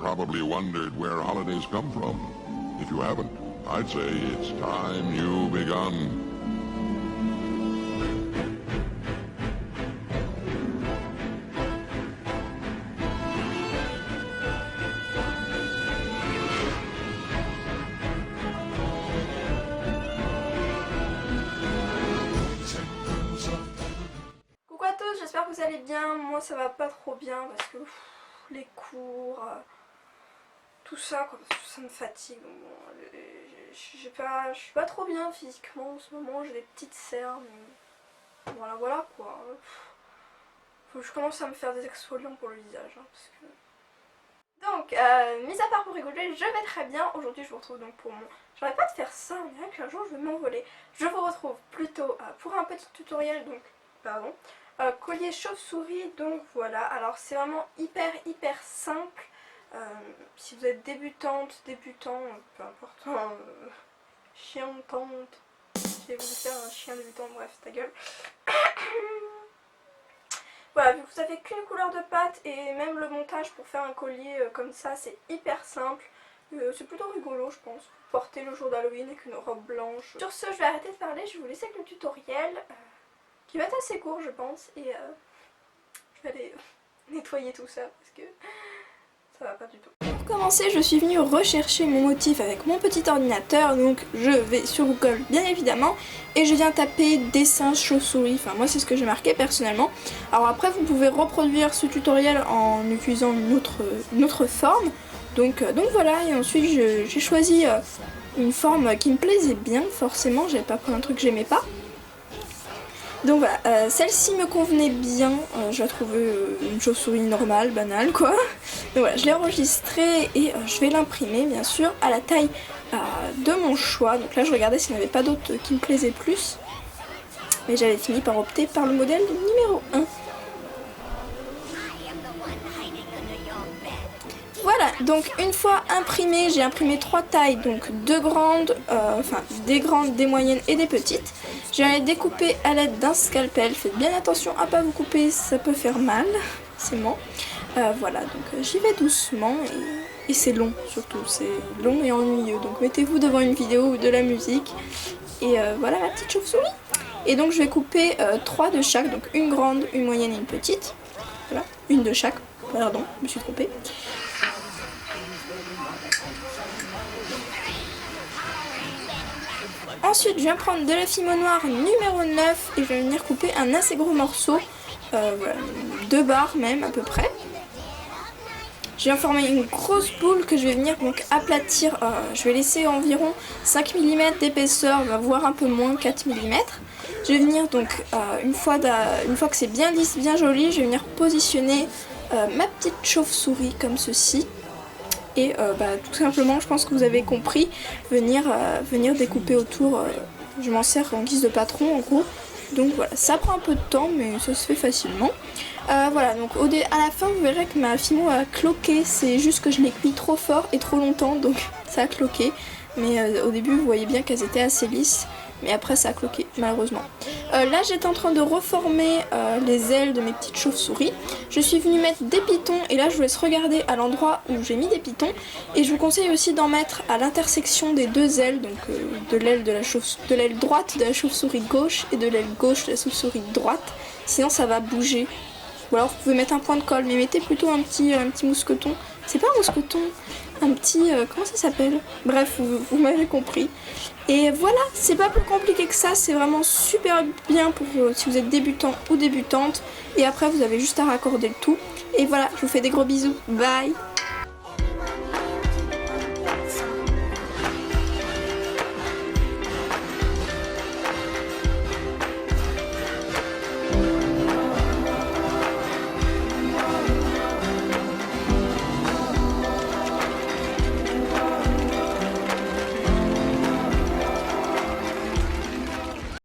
probably wondered where holidays come from. If you haven't, I'd say it's time you begun. Coucou à tous, j'espère que vous allez bien. Moi ça va pas trop bien parce que les cours, tout ça, quoi, ça me fatigue. Bon, je suis pas trop bien physiquement en ce moment, j'ai des petites cernes. Voilà quoi. Faut que je commence à me faire des exfoliants pour le visage. Hein, parce que... Donc, mis à part pour rigoler, je vais très bien. Aujourd'hui je vous retrouve donc pour mon... J'arrête pas de faire ça, on dirait qu'un jour je vais m'envoler. Je vous retrouve plutôt pour un petit tutoriel, donc, pardon, collier chauve-souris, donc voilà. Alors c'est vraiment hyper simple. Si vous êtes débutant, peu importe, chien, tante, j'ai voulu faire un chien débutant, bref, ta gueule. Voilà, vu que vous avez qu'une couleur de pâte et même le montage pour faire un collier comme ça, c'est hyper simple. C'est plutôt rigolo, je pense. Porter le jour d'Halloween avec une robe blanche. Sur ce, je vais arrêter de parler, je vais vous laisser avec le tutoriel qui va être assez court, je pense. Et je vais aller nettoyer tout ça parce que ça va pas du tout. Pour commencer, je suis venue rechercher mon motif avec mon petit ordinateur. Donc je vais sur Google bien évidemment et je viens taper dessin chauve-souris. Enfin moi c'est ce que j'ai marqué personnellement. Alors après vous pouvez reproduire ce tutoriel en utilisant une autre forme. Donc voilà, et ensuite j'ai choisi une forme qui me plaisait bien, forcément, j'avais pas pris un truc que j'aimais pas. Donc voilà, celle-ci me convenait bien, je la trouvais une chauve-souris normale, banale quoi. Donc voilà, je l'ai enregistrée et je vais l'imprimer bien sûr à la taille de mon choix. Donc là je regardais s'il n'y avait pas d'autres qui me plaisaient plus. Mais j'avais fini par opter par le modèle numéro 1. Voilà, donc une fois imprimé, j'ai imprimé 3 tailles, donc 2 grandes, des grandes, des moyennes et des petites. Je vais les découper à l'aide d'un scalpel, faites bien attention à pas vous couper, ça peut faire mal, c'est bon. Voilà, donc j'y vais doucement et c'est long surtout, c'est long et ennuyeux. Donc mettez-vous devant une vidéo ou de la musique et voilà ma petite chauve-souris. Et donc je vais couper 3 de chaque, donc une grande, une moyenne et une petite. Voilà, une de chaque, pardon, je me suis trompée. Ensuite, je viens prendre de la fimo noire numéro 9 et je vais venir couper un assez gros morceau, voilà, 2 barres même à peu près. Je viens former une grosse boule que je vais venir donc aplatir, je vais laisser environ 5 mm d'épaisseur, voire un peu moins, 4 mm. Je vais venir donc, une fois que c'est bien lisse, bien joli, je vais venir positionner ma petite chauve-souris comme ceci. Et tout simplement, je pense que vous avez compris, venir découper autour, je m'en sers en guise de patron en gros. Donc voilà, ça prend un peu de temps mais ça se fait facilement. Voilà, donc à la fin vous verrez que ma fimo a cloqué, c'est juste que je l'ai cuit trop fort et trop longtemps donc ça a cloqué. Mais au début vous voyez bien qu'elles étaient assez lisses. Mais après ça a cloqué malheureusement. Là j'étais en train de reformer les ailes de mes petites chauves-souris. Je suis venue mettre des pitons et là je vous laisse regarder à l'endroit où j'ai mis des pitons. Et je vous conseille aussi d'en mettre à l'intersection des deux ailes, donc de l'aile droite de la chauve-souris gauche et de l'aile gauche de la chauve-souris droite. Sinon ça va bouger. Ou alors vous pouvez mettre un point de colle, mais mettez plutôt un petit mousqueton. C'est pas un mousqueton, un petit... comment ça s'appelle? Bref, vous m'avez compris. Et voilà, c'est pas plus compliqué que ça, c'est vraiment super bien pour si vous êtes débutant ou débutante. Et après, vous avez juste à raccorder le tout. Et voilà, je vous fais des gros bisous. Bye!